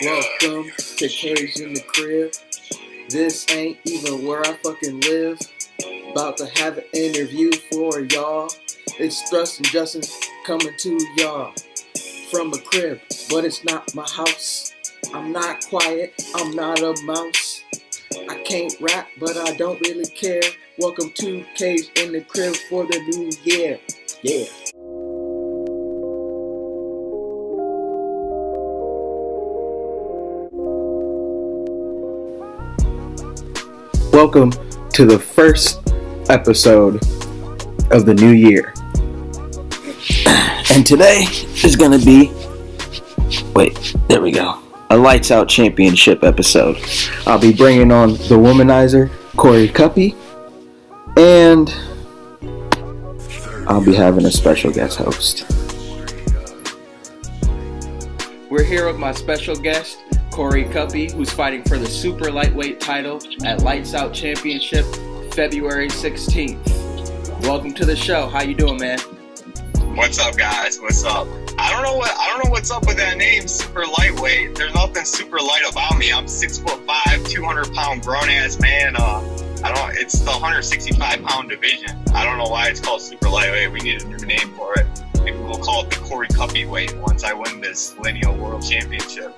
Welcome to Cage in the Crib. This ain't even where I fucking live. About to have an interview for y'all. It's Thrust and Justin coming to y'all from a crib, but it's not my house. I'm not quiet, I'm not a mouse. I can't rap, but I don't really care. Welcome to Cage in the Crib for the new year. Yeah. Welcome to the first episode of the new year. And today is going to be, a Lights Out Championship episode. I'll be bringing on the womanizer, Korey Kuppe, and I'll be having a special guest host. We're here with my special guest, Korey Kuppe, who's fighting for the super lightweight title at Lights Out Championship, February 16th. Welcome to the show. How you doing, man? What's up, guys? What's up? I don't know what's up with that name, super lightweight. There's nothing super light about me. I'm 6'5", 200-pound grown-ass man. It's the 165-pound division. I don't know why it's called super lightweight. We need a new name for it. Maybe we'll call it the Korey Kuppe weight once I win this lineal world championship.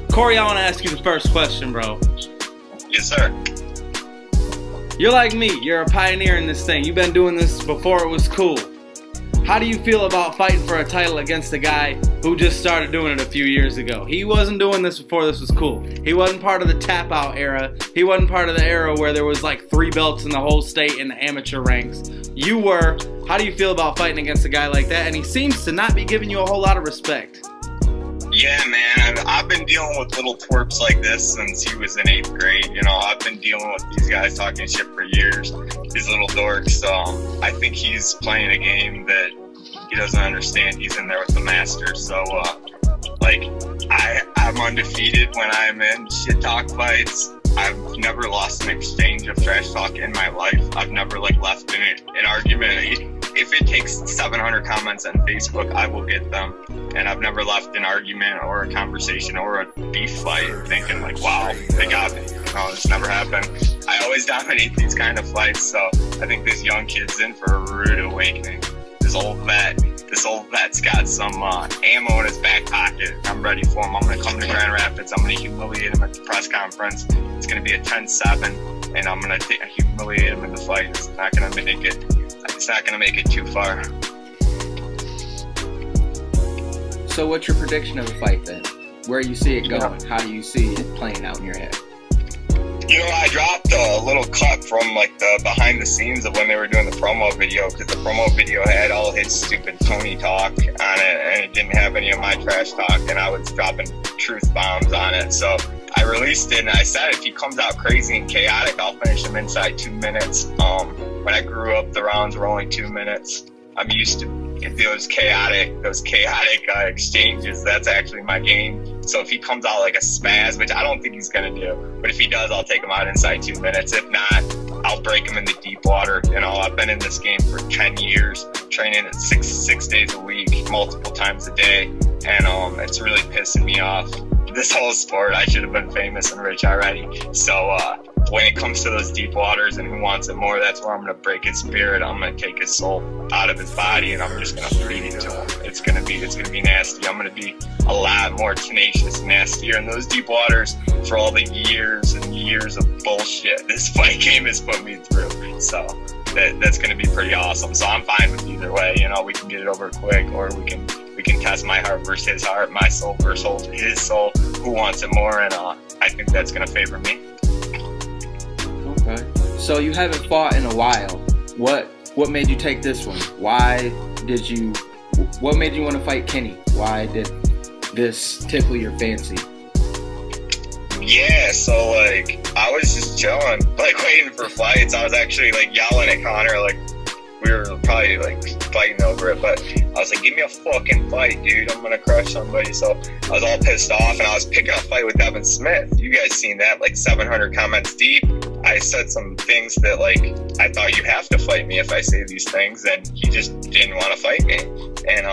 Korey, I want to ask you the first question, bro. Yes, sir. You're like me. You're a pioneer in this thing. You've been doing this before it was cool. How do you feel about fighting for a title against a guy who just started doing it a few years ago? He wasn't doing this before this was cool. He wasn't part of the tap-out era. He wasn't part of the era where there was like 3 belts in the whole state in the amateur ranks. You were. How do you feel about fighting against a guy like that? And he seems to not be giving you a whole lot of respect. Yeah, man, I've been dealing with little twerps like this since he was in 8th grade. You know, I've been dealing with these guys talking shit for years, these little dorks. I think he's playing a game that he doesn't understand. He's in there with the master. So, I'm undefeated when I'm in shit talk fights. I've never lost an exchange of trash talk in my life. I've never, left an argument. If it takes 700 comments on Facebook, I will get them. And I've never left an argument or a conversation or a beef fight thinking wow, they got me. No, it's never happened. I always dominate these kind of fights, so I think this young kid's in for a rude awakening. This old vet's got some ammo in his back pocket. I'm ready for him. I'm going to come to Grand Rapids. I'm going to humiliate him at the press conference. It's going to be a 10-7, and I'm going to humiliate him in the fight. It's not going to make it too far. So what's your prediction of the fight then? Where you see it going? How do you see it playing out in your head? You know, I dropped a little cut from the behind the scenes of when they were doing the promo video, because the promo video had all his stupid Tony talk on it, and it didn't have any of my trash talk, and I was dropping truth bombs on it. So I released it, and I said if he comes out crazy and chaotic, I'll finish him inside 2 minutes. When I grew up, the rounds were only 2 minutes. I'm used to those chaotic exchanges. That's actually my game. So if he comes out like a spaz, which I don't think he's going to do, but if he does, I'll take him out inside 2 minutes. If not, I'll break him in the deep water. You know, I've been in this game for 10 years, training at six days a week, multiple times a day, and it's really pissing me off. This whole sport, I should have been famous and rich already. So when it comes to those deep waters and who wants it more, that's where I'm going to break his spirit. I'm going to take his soul out of his body, and I'm just going to feed it to him. It's going to be nasty. I'm going to be a lot more tenacious and nastier in those deep waters for all the years and years of bullshit this fight game has put me through. So that's going to be pretty awesome. So I'm fine with either way. You know, we can get it over quick, or we can test my heart versus his heart, my soul versus his soul. Who wants it more? And I think that's going to favor me. Okay. So you haven't fought in a while. What made you take this one? What made you want to fight Kenny? Why did this tickle your fancy? Yeah, so I was just chilling, waiting for fights. I was actually yelling at Connor, we were probably fighting over it, but I was give me a fucking fight, dude. I'm gonna crush somebody. So I was all pissed off, and I was picking a fight with Devin Smith. You guys seen that? 700 comments deep. I said some things that I thought you have to fight me if I say these things, and he just didn't want to fight me. And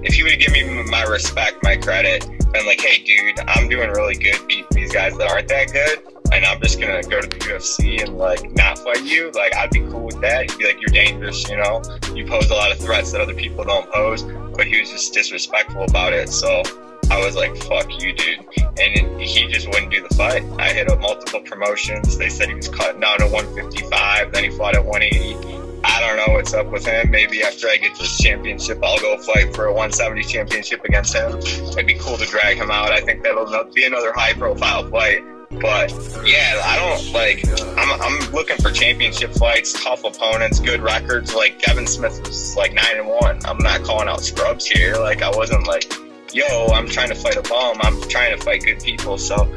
if he would have given me my respect, my credit, been like, hey, dude, I'm doing really good beating these guys that aren't that good, and I'm just gonna go to the UFC and like not fight you, like I'd be cool with that. He'd be like, you're dangerous, you know, you pose a lot of threats that other people don't pose, but he was just disrespectful about it. So I was like, fuck you, dude. And he just wouldn't do the fight. I hit up multiple promotions. They said he was cutting down to 155, then he fought at 180. I don't know what's up with him. Maybe after I get this championship, I'll go fight for a 170 championship against him. It'd be cool to drag him out. I think that'll be another high-profile fight. But yeah, I don't like. I'm looking for championship fights, tough opponents, good records. Like Devin Smith was like 9-1. I'm not calling out scrubs here. Like I wasn't like, yo, I'm trying to fight a bum. I'm trying to fight good people. So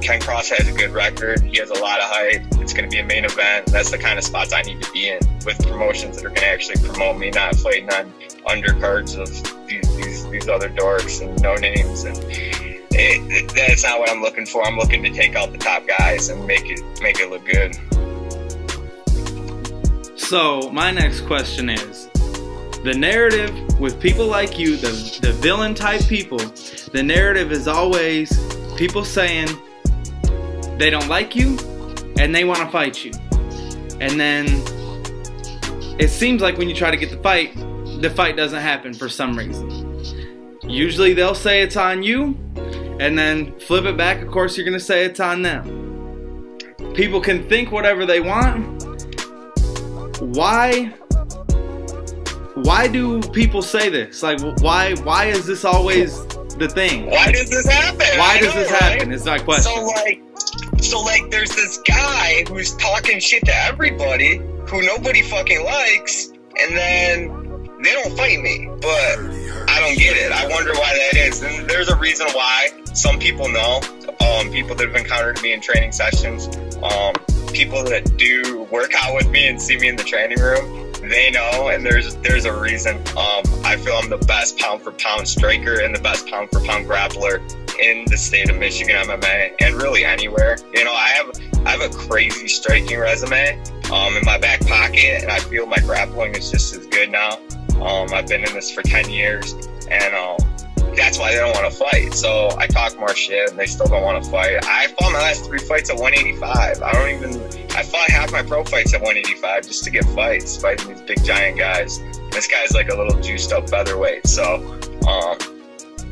Ken Cross has a good record. He has a lot of hype. It's going to be a main event. That's the kind of spots I need to be in, with promotions that are going to actually promote me, not fighting on undercards of these other dorks and no names. And that's not what I'm looking for. I'm looking to take out the top guys and make it look good. So my next question is, the narrative with people like you, the villain type people, the narrative is always people saying they don't like you and they want to fight you. And then it seems like when you try to get the fight doesn't happen for some reason. Usually they'll say it's on you, and then flip it back, of course you're going to say it's on them. People can think whatever they want. Why do people say this? Like, why is this always the thing? Why does this happen? Why does this happen? Is my question. So there's this guy who's talking shit to everybody who nobody fucking likes, and then they don't fight me. But I don't get it. I wonder why that is. And there's a reason why. Some people know. People that have encountered me in training sessions. People that do work out with me and see me in the training room, they know, and there's a reason. I feel I'm the best pound for pound striker and the best pound for pound grappler in the state of Michigan MMA, and really anywhere. You know, I have a crazy striking resume in my back pocket, and I feel my grappling is just as good now. I've been in this for 10 years, and that's why they don't want to fight. So I talk more shit, and they still don't want to fight. I fought my last 3 fights at 185. I fought half my pro fights at 185 just to get fights, fighting these big giant guys. This guy's like a little juiced up featherweight. So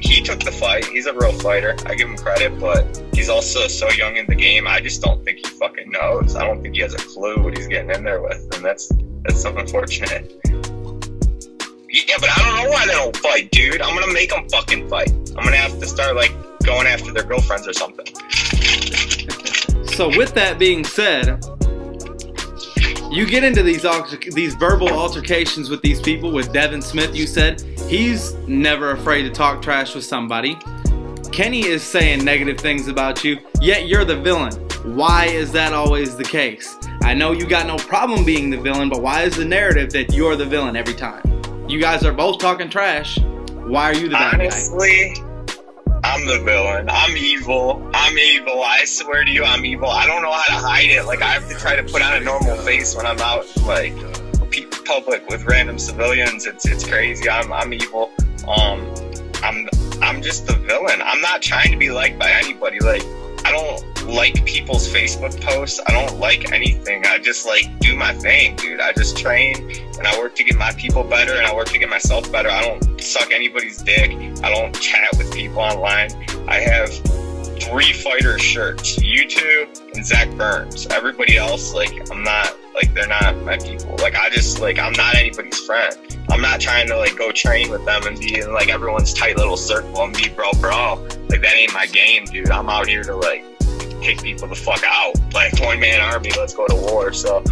he took the fight. He's a real fighter. I give him credit, but he's also so young in the game. I just don't think he fucking knows. I don't think he has a clue what he's getting in there with, and that's so unfortunate. Yeah, but I don't know why they don't fight, dude. I'm gonna make them fucking fight. I'm gonna have to start like going after their girlfriends or something. So with that being said, you get into these verbal altercations with these people. With Devin Smith, you said he's never afraid to talk trash with somebody. Kenny is saying negative things about you, yet you're the villain. Why is that always the case? I know you got no problem being the villain, but why is the narrative that you're the villain every time? You guys are both talking trash. Why are you the bad guy? Honestly, I'm the villain. I'm evil. I swear to you, I'm evil. I don't know how to hide it. Like, I have to try to put on a normal face when I'm out, like, public with random civilians. It's crazy. I'm evil. I'm just the villain. I'm not trying to be liked by anybody. Like, I don't like people's Facebook posts. I don't like anything. I just like do my thing, dude. I just train and I work to get my people better and I work to get myself better. I don't suck anybody's dick. I don't chat with people online. I have 3 fighter shirts, you two and Zach Burns. Everybody else, like, I'm not, like, they're not my people. Like, I just, like, I'm not anybody's friend. I'm not trying to, like, go train with them and be in, like, everyone's tight little circle and be bro. Like, that ain't my game, dude. I'm out here to, like, kick people the fuck out. Like, one-man army, let's go to war. So,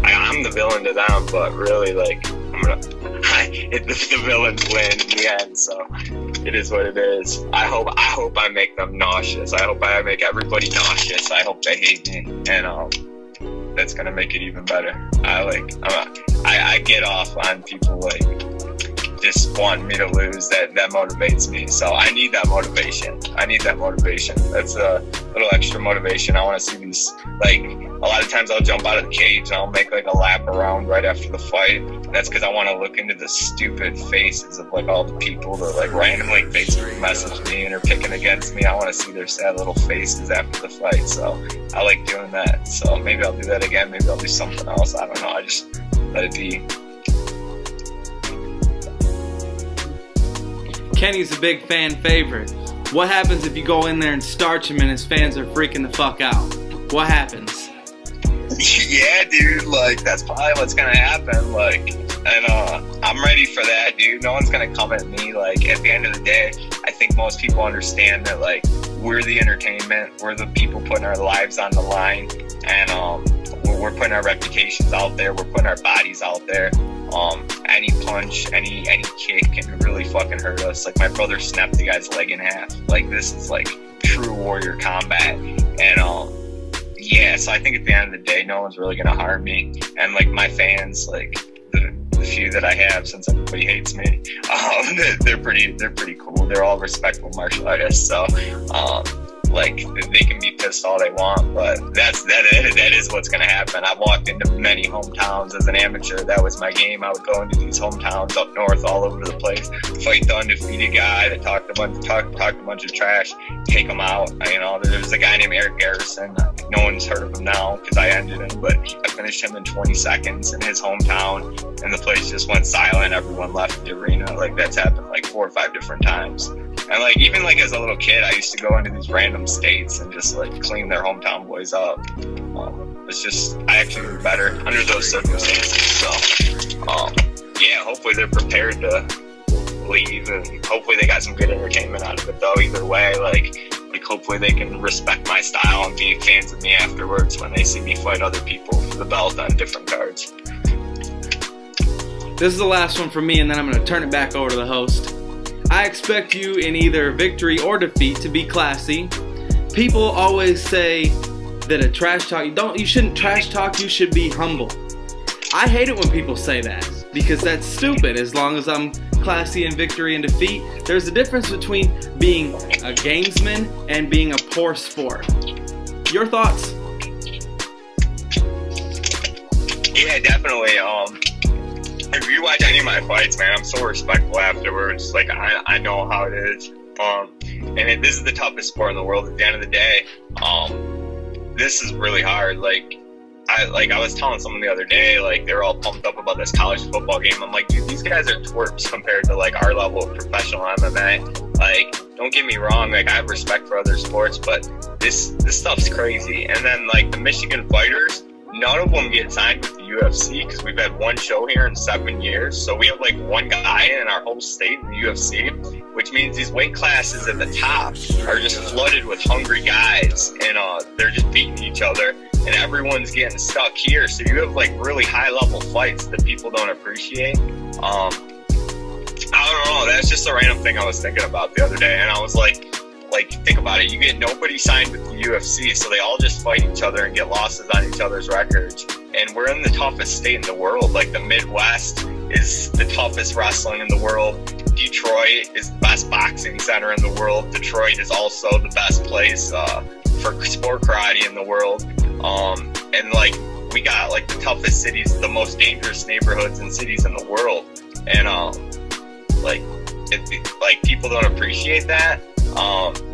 I'm the villain to them, but really, like, the villains win in the end, so it is what it is. I hope I make them nauseous. I hope I make everybody nauseous. I hope they hate me, and that's gonna make it even better. I get off on people like just wanting me to lose. That motivates me. So I need that motivation. That's a little extra motivation. I want to see these, like, a lot of times I'll jump out of the cage and I'll make like a lap around right after the fight. And that's because I want to look into the stupid faces of like all the people that like randomly Facebook message me and are picking against me. I want to see their sad little faces after the fight. So I like doing that. So maybe I'll do that again. Maybe I'll do something else. I don't know. I just let it be. Kenny's a big fan favorite. What happens if you go in there and starch him and his fans are freaking the fuck out? What happens? Yeah, dude, like, that's probably what's gonna happen, like, and, I'm ready for that, dude. No one's gonna come at me, like, at the end of the day, I think most people understand that, like, we're the entertainment, we're the people putting our lives on the line, and, we're putting our reputations out there, we're putting our bodies out there. Any punch, any kick can really fucking hurt us. Like, my brother snapped the guy's leg in half. Like, this is, like, true warrior combat, and, yeah, so I think at the end of the day, no one's really gonna harm me, and like my fans, like the few that I have, since everybody hates me, they're pretty cool. They're all respectful martial artists, so like they can be pissed all they want, but that is what's gonna happen. I've walked into many hometowns as an amateur. That was my game. I would go into these hometowns up north, all over the place, fight the undefeated guy that talked a bunch of trash, take him out. You know, there was a guy named Eric Garrison. No one's heard of him now because I ended him, but I finished him in 20 seconds in his hometown, and the place just went silent. Everyone left the arena. Like, that's happened like 4 or 5 different times. And like, even like as a little kid, I used to go into these random states and just like clean their hometown boys up. It's just, I actually grew better under those circumstances. So, yeah, hopefully they're prepared to leave, and hopefully they got some good entertainment out of it though. Either way, like hopefully they can respect my style and be fans of me afterwards when they see me fight other people for the belt on different cards. This is the last one for me, and then I'm going to turn it back over to the host. I expect you in either victory or defeat to be classy. People always say that a trash talk, you shouldn't trash talk, you should be humble. I hate it when people say that, because that's stupid. As long as I'm classy in victory and defeat, there's a difference between being a gamesman and being a poor sport. Your thoughts? Yeah, definitely. If you watch any of my fights, man, I'm so respectful afterwards. Like, I know how it is. And this is the toughest sport in the world at the end of the day. This is really hard. I was telling someone the other day, like, they were all pumped up about this college football game. I'm like, dude, these guys are twerps compared to, like, our level of professional MMA. Like, don't get me wrong, like, I have respect for other sports, but this stuff's crazy. And then, like, the Michigan fighters, none of them get signed with the UFC because we've had one show here in 7 years. So we have like one guy in our whole state in the UFC, which means these weight classes at the top are just flooded with hungry guys, and they're just beating each other, and everyone's getting stuck here. So you have like really high level fights that people don't appreciate. I don't know. That's just a random thing I was thinking about the other day, and I was like, think about it. You get nobody signed with the UFC, so they all just fight each other and get losses on each other's records. And we're in the toughest state in the world. Like, the Midwest is the toughest wrestling in the world. Detroit is the best boxing center in the world. Detroit is also the best place for sport karate in the world. And like, we got like the toughest cities, the most dangerous neighborhoods and cities in the world. And like people don't appreciate that.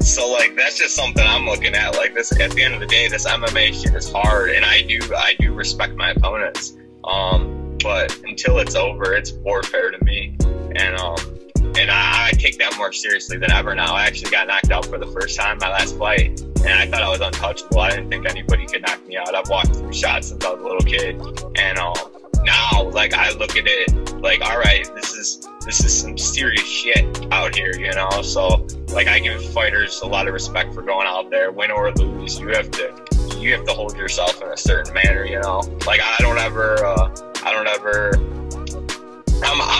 So like, that's just something I'm looking at. Like, this, at the end of the day, this MMA shit is hard, and I do respect my opponents. But until it's over, it's warfare to me, and I take that more seriously than ever now. I actually got knocked out for the first time my last fight, and I thought I was untouchable. I didn't think anybody could knock me out. I've walked through shots since I was a little kid, and now, like, I look at it like, all right, this is some serious shit out here, you know? So, like, I give fighters a lot of respect for going out there, win or lose. You have to hold yourself in a certain manner, you know? Like, I'm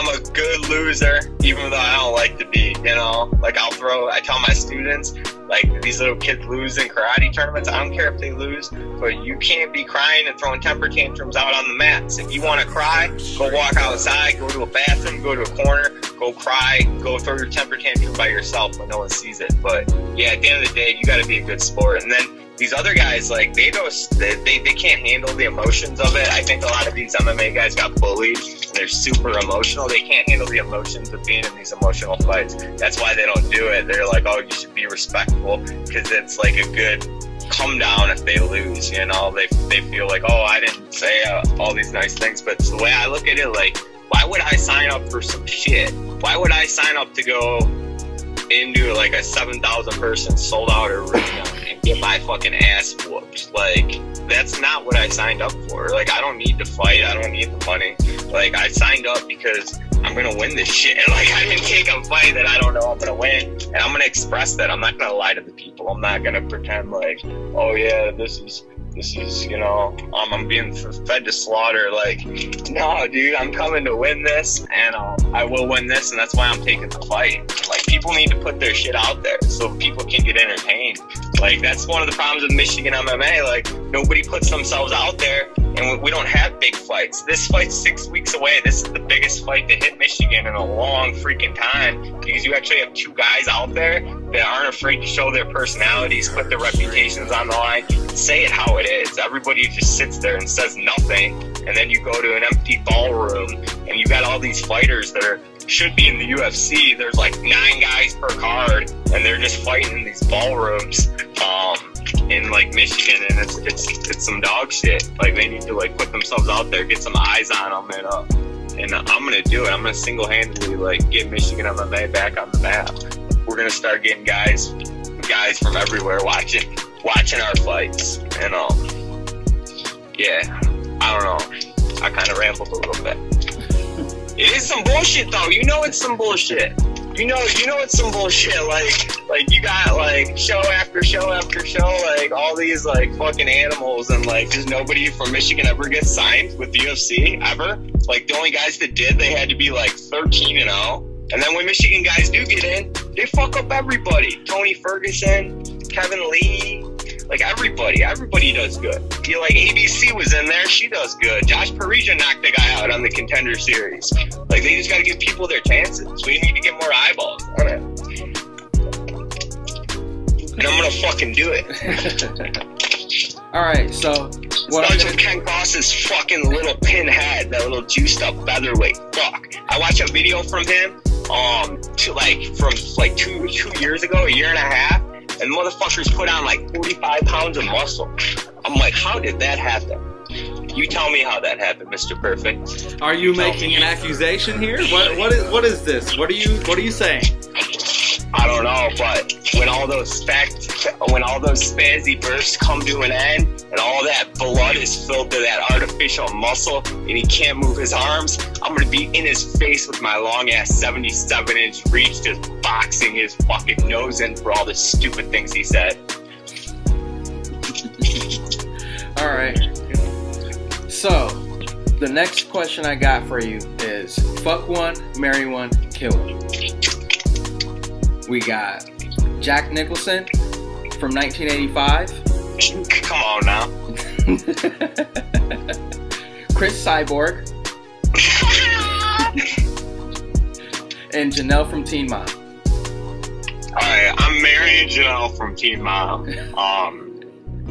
a good loser, even though I don't like to be, you know? Like, I tell my students, like, these little kids lose in karate tournaments. I don't care if they lose, but you can't be crying and throwing temper tantrums out on the mats. If you want to cry, go walk outside, go to a bathroom, go to a corner, go cry, go throw your temper tantrum by yourself when no one sees it. But yeah, at the end of the day, you got to be a good sport. And then these other guys, like, they can't handle the emotions of it. I think a lot of these MMA guys got bullied, and they're super emotional. They can't handle the emotions of being in these emotional fights. That's why they don't do it. They're like, oh, you should be respectful, because it's like a good come down if they lose, you know? They feel like, oh, I didn't say all these nice things. But the way I look at it, like, why would I sign up for some shit? Why would I sign up to go into like a 7,000 person sold out arena and get my fucking ass whooped? Like, that's not what I signed up for. Like, I don't need to fight. I don't need the money. Like, I signed up because I'm gonna win this shit. And like, I didn't take a fight that I don't know I'm gonna win, and I'm gonna express that. I'm not gonna lie to the people. I'm not gonna pretend like, oh yeah, this is, you know, I'm being fed to slaughter. Like, no, dude, I'm coming to win this, and I will win this, and that's why I'm taking the fight. Like, people need to put their shit out there so people can get entertained. Like, that's one of the problems with Michigan MMA. Like, nobody puts themselves out there, and we don't have big fights. This fight's 6 weeks away. This is the biggest fight to hit Michigan in a long freaking time, because you actually have two guys out there that aren't afraid to show their personalities, put their reputations on the line, say it how it is. Everybody just sits there and says nothing, and then you go to an empty ballroom, and you got all these fighters that should be in the UFC. There's like 9 guys per card, and they're just fighting in these ballrooms in like Michigan, and it's some dog shit. Like, they need to like put themselves out there, get some eyes on them, and I'm gonna do it. I'm gonna single-handedly like get Michigan MMA back on the map. We're gonna start getting guys from everywhere watching our fights, and yeah, I don't know. I kind of rambled a little bit. It is some bullshit though. You know it's some bullshit. You know it's some bullshit. Like you got like show after show after show, like all these like fucking animals, and like just nobody from Michigan ever gets signed with the UFC ever. Like, the only guys that did, they had to be like 13-0. And then when Michigan guys do get in, they fuck up everybody. Tony Ferguson, Kevin Lee, like everybody does good. You know, like ABC was in there, she does good. Josh Parisian knocked the guy out on the Contender Series. Like, they just got to give people their chances. We need to get more eyeballs on it. And I'm gonna fucking do it. All right, so what starts with Ken Cross's fucking little pinhead, that little juiced up featherweight. Fuck. I watched a video from him, from 2 years ago, a year and a half, and motherfuckers put on like 45 pounds of muscle. I'm like, how did that happen? You tell me how that happened, Mr. Perfect. Are you making an accusation here? What is this? What are you saying? I don't know, but when all those spazzy bursts come to an end, and all that blood is filled to that artificial muscle, and he can't move his arms, I'm gonna be in his face with my long ass 77-inch reach, just boxing his fucking nose in for all the stupid things he said. All right. So, the next question I got for you is fuck one, marry one, kill one. We got Jack Nicholson from 1985. Come on now. Chris Cyborg. And Janelle from Teen Mom. Alright, I'm marrying Janelle from Teen Mom.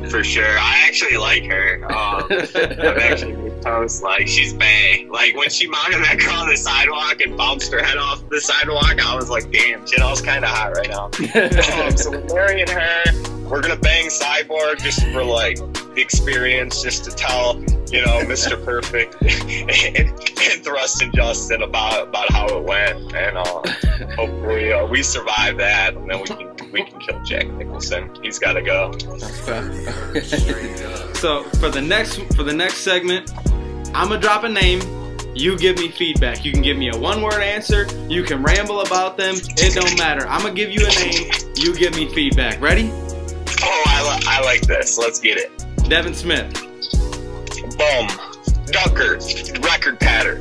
For sure. I actually like her. I've actually made posts, like, she's bae. Like, when she mounted that girl on the sidewalk and bounced her head off the sidewalk, I was like, damn, Janelle's kind of hot right now. So we're marrying her. We're going to bang Cyborg just for, like, the experience, just to tell, you know, Mr. Perfect and Thrust and Justin about how it went. And hopefully we survive that, and then we can kill Jack Nicholson. He's got to go. So for the next segment, I'm gonna drop a name. You give me feedback. You can give me a one-word answer. You can ramble about them. It don't matter. I'm gonna give you a name. You give me feedback. Ready? Oh, I like this. Let's get it. Devin Smith. Boom. Ducker. Record patter.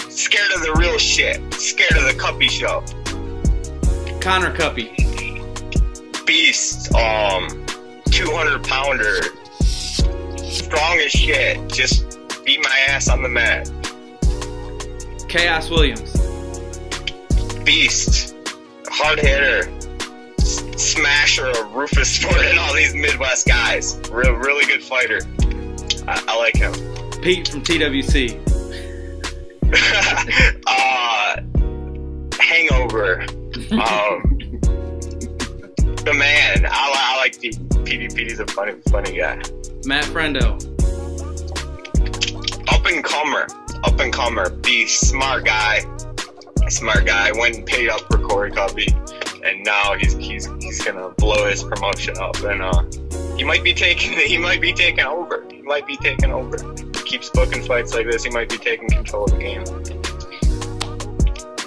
Scared of the real shit. Scared of the Kuppe show. Connor Kuppe. Beast. 200-pounder. Strong as shit. Just beat my ass on the mat. Chaos Williams. Beast. Hard hitter. Smasher of Rufus Ford and all these Midwest guys. Really good fighter. I like him. Pete from TWC. Hangover. The man. I like Pete. Petey's a funny guy. Matt Frendo. Up and comer. Be smart guy. Went and paid up for Korey Kuppe, and now he's gonna blow his promotion up, and he might be taking over. He keeps booking fights like this. He might be taking control of the game.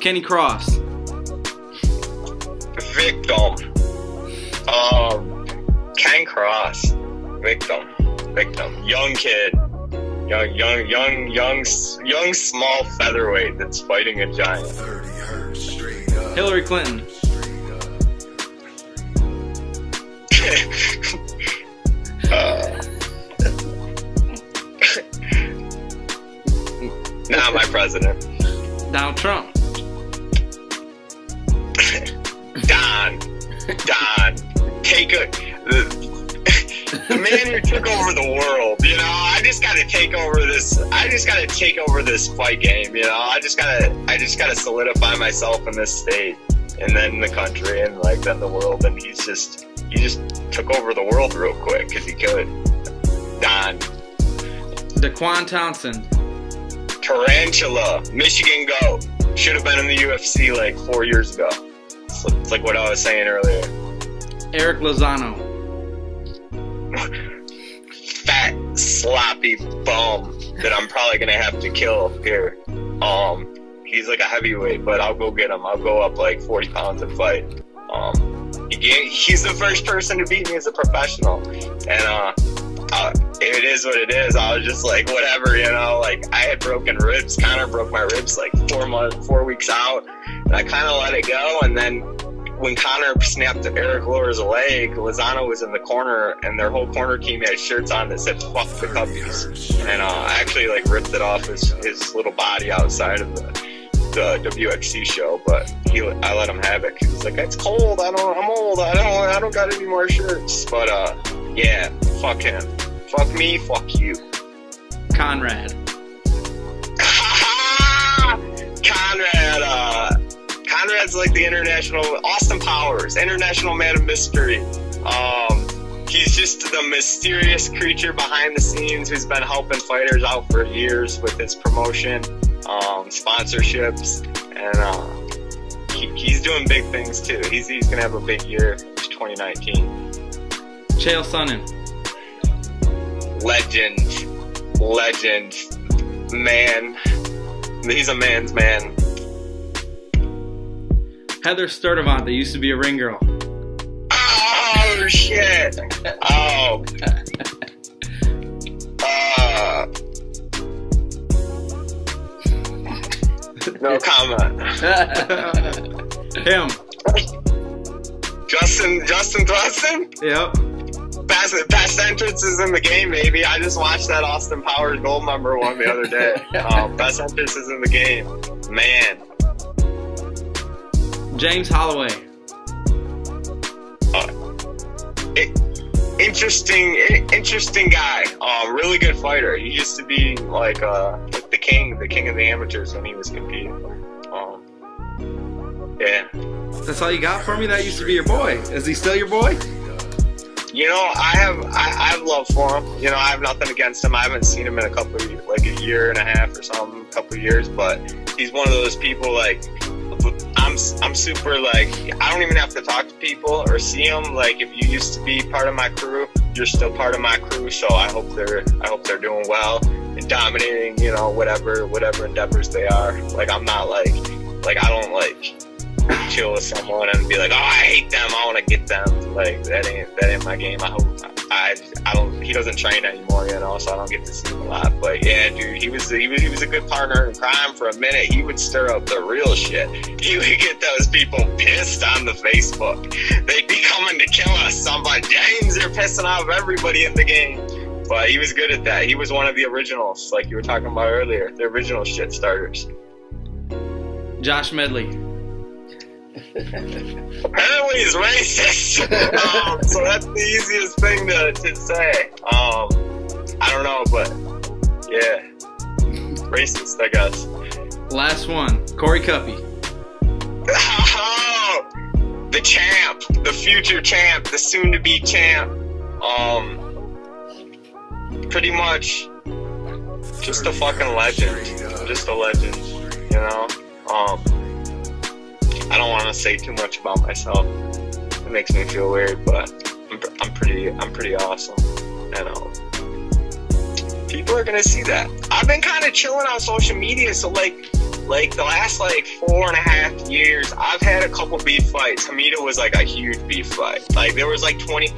Kenny Cross. Victim. Ken Cross. Victim. Young kid. Young, small featherweight that's fighting a giant. Hillary Clinton. Not my president. Donald Trump. Don. The man who took over the world, you know. I just gotta take over this fight game, you know. I just gotta solidify myself in this state, and then the country, and then the world. And he just took over the world real quick because he could. Don. Daquan Townsend. Tarantula. Michigan goat. Should have been in the UFC 4 years ago. It's like what I was saying earlier. Eric Lozano. Fat, sloppy bum that I'm probably gonna have to kill here. He's like a heavyweight, but I'll go get him. I'll go up 40 pounds and fight. He's the first person to beat me as a professional, and it is what it is. I was just whatever, you know. I had broken ribs. Connor broke my ribs 4 weeks out, and I kind of let it go. And then when Connor snapped Eric Lower's leg, Lozano was in the corner, and their whole corner team had shirts on that said "fuck the Cuppies," and I actually ripped it off his little body outside of the WXC show, but I let him have it. He was like, "It's cold. I'm old. I don't got any more shirts." But yeah, fuck him. Fuck me. Fuck you. Conrad's the international Austin Powers, international man of mystery. He's just the mysterious creature behind the scenes who's been helping fighters out for years with his promotion, sponsorships, and he's doing big things too. He's gonna have a big year, 2019. Chael Sonnen. Legend, man. He's a man's man. Heather Sturdivant, that used to be a ring girl. Oh shit! Oh. No comment. Him. Justin Thweston? Yep. Best entrances in the game, baby. I just watched that Austin Powers Gold Member one the other day. Best entrances in the game. Man. James Holloway. Interesting guy. Really good fighter. He used to be the king of the amateurs when he was competing. Yeah. That's all you got for me? That used to be your boy. Is he still your boy? You know, I have love for him. You know, I have nothing against him. I haven't seen him in a year and a half or something, a couple of years, but he's one of those people I'm super I don't even have to talk to people or see them. If you used to be part of my crew, you're still part of my crew. So I hope they're doing well and dominating, you know, whatever endeavors they are. I'm not I don't chill with someone and be oh, I hate them, I want to get them. That ain't my game. I hope he doesn't train anymore, you know, so I don't get to see him a lot. But yeah, dude, he was a good partner in crime for a minute. He would stir up the real shit. He would get those people pissed on the Facebook. They'd be coming to kill us. Somebody, James, they're pissing off everybody in the game. But he was good at that. He was one of the originals, like you were talking about earlier, the original shit starters. Josh Medley. Apparently he's racist. So that's the easiest thing to say. I don't know, but yeah, racist, I guess. Last one, Korey Kuppe. Oh, the champ, the future champ, the soon-to-be champ. Pretty much just a fucking legend. Just a legend, you know? I don't want to say too much about myself. It makes me feel weird, but I'm pretty awesome. And people are gonna see that. I've been kind of chilling on social media, so like the last 4.5 years, I've had a couple beef fights. Hamida was like a huge beef fight. Like there was like 20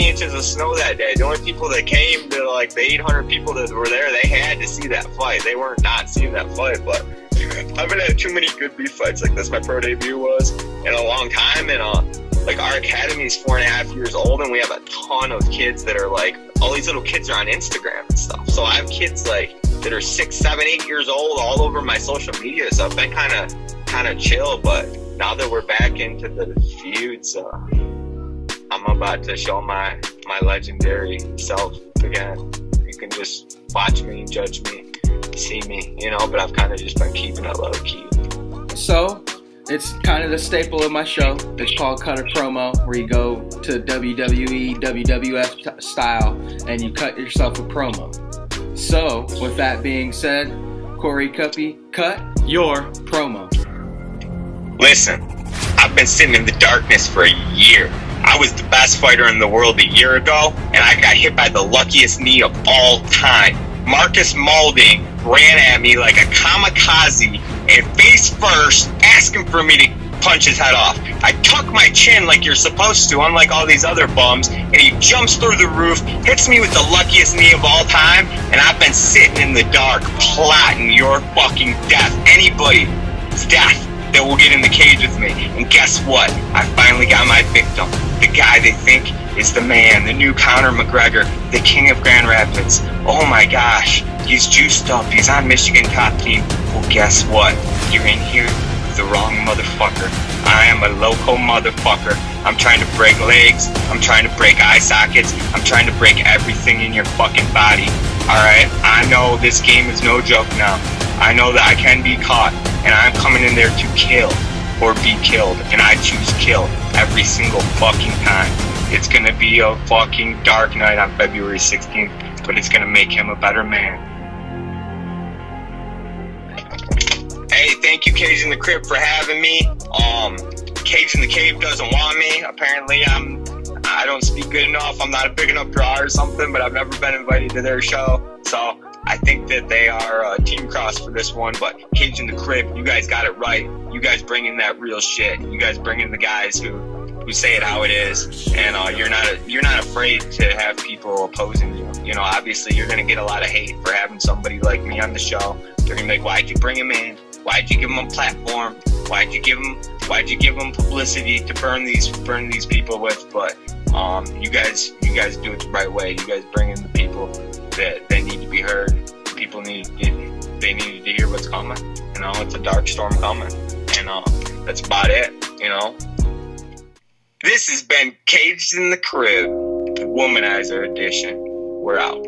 inches of snow that day. The only people that came to the 800 people that were there, they had to see that fight. They weren't not seeing that fight, but I haven't had too many good beef fights like this. My pro debut was in a long time, and our academy is 4.5 years old, and we have a ton of kids that are all these little kids are on Instagram and stuff. So I have kids that are 6, 7, 8 years old all over my social media. So I've been kind of chill, but now that we're back into the feuds, I'm about to show my legendary self again. You can just watch me, judge me, see me, but I've kind of just been keeping it low key. So, it's kind of the staple of my show. It's called Cut a Promo, where you go to WWE, WWF style, and you cut yourself a promo. So, with that being said, Korey Kuppe, cut your promo. Listen, I've been sitting in the darkness for a year. I was the best fighter in the world a year ago, and I got hit by the luckiest knee of all time. Marcus Maulding ran at me like a kamikaze and face first, asking for me to punch his head off. I tuck my chin like you're supposed to, unlike all these other bums, and he jumps through the roof, hits me with the luckiest knee of all time, and I've been sitting in the dark plotting your fucking death. Anybody's death that will get in the cage with me. And guess what? I finally got my victim. The guy they think is the man, the new Conor McGregor, the king of Grand Rapids. Oh my gosh, he's juiced up. He's on Michigan top team. Well, guess what? You're in here with the wrong motherfucker. I am a loco motherfucker. I'm trying to break legs. I'm trying to break eye sockets. I'm trying to break everything in your fucking body. Alright? I know this game is no joke now. I know that I can be caught, and I'm coming in there to kill or be killed, and I choose kill every single fucking time. It's gonna be a fucking dark night on February 16th, but it's gonna make him a better man. Hey, thank you, Cage in the Crypt, for having me. Cage in the Cave doesn't want me. Apparently, I don't speak good enough. I'm not a big enough draw or something, but I've never been invited to their show, so I think that they are team cross for this one. But Cage in the Crypt, you guys got it right. You guys bring in that real shit. You guys bring in the guys who say it how it is, and you're not afraid to have people opposing you. Obviously you're gonna get a lot of hate for having somebody like me on the show. They're gonna be like, why'd you bring him in? Why'd you give him a platform? Why'd you give him publicity to burn these people with? But you guys do it the right way. You guys bring in the people that they need to be heard. People need to hear what's coming. It's a dark storm coming, and that's about it. This has been Caged in the Crib, the Womanizer edition. We're out.